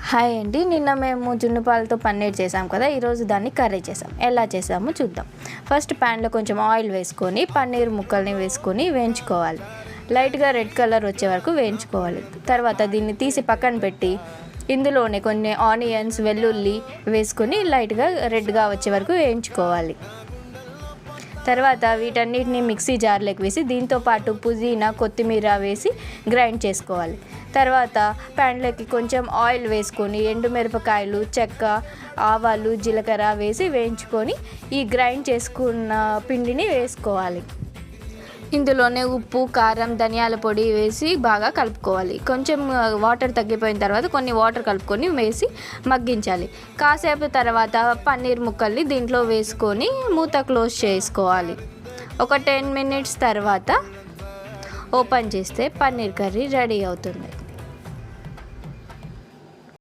Hi అండి, నిన్న మేము జున్ను పాలతో పన్నీర్ చేసాం కదా. ఈరోజు దాన్ని కర్రీ చేసాం. ఎలా చేసామో చూద్దాం. ఫస్ట్ ప్యాన్లో కొంచెం ఆయిల్ వేసుకొని పన్నీర్ ముక్కల్ని వేసుకొని వేయించుకోవాలి. లైట్గా రెడ్ కలర్ వచ్చే వరకు వేయించుకోవాలి. తర్వాత దీన్ని తీసి పక్కన పెట్టి ఇందులోనే కొన్ని ఆనియన్స్, వెల్లుల్లి వేసుకొని లైట్గా రెడ్గా వచ్చే వరకు వేయించుకోవాలి. తర్వాత వీటన్నిటిని మిక్సీ జార్లోకి వేసి దీంతో పాటు పుదీనా, కొత్తిమీర వేసి గ్రైండ్ చేసుకోవాలి. తర్వాత ప్యాన్లోకి కొంచెం ఆయిల్ వేసుకొని ఎండుమిరపకాయలు, చెక్క, ఆవాలు, జీలకర్ర వేసి వేయించుకొని ఈ గ్రైండ్ చేసుకున్న పిండిని వేసుకోవాలి. ఇందులోనే ఉప్పు, కారం, ధనియాల పొడి వేసి బాగా కలుపుకోవాలి. కొంచెం వాటర్ తగ్గిపోయిన తర్వాత కొన్ని వాటర్ కలుపుకొని వేసి మగ్గించాలి. కాసేపు తర్వాత పన్నీర్ ముక్కల్ని దీంట్లో వేసుకొని మూత క్లోజ్ చేసుకోవాలి. ఒక 10 మినిట్స్ తర్వాత ఓపెన్ చేస్తే పన్నీర్ కర్రీ రెడీ అవుతుంది.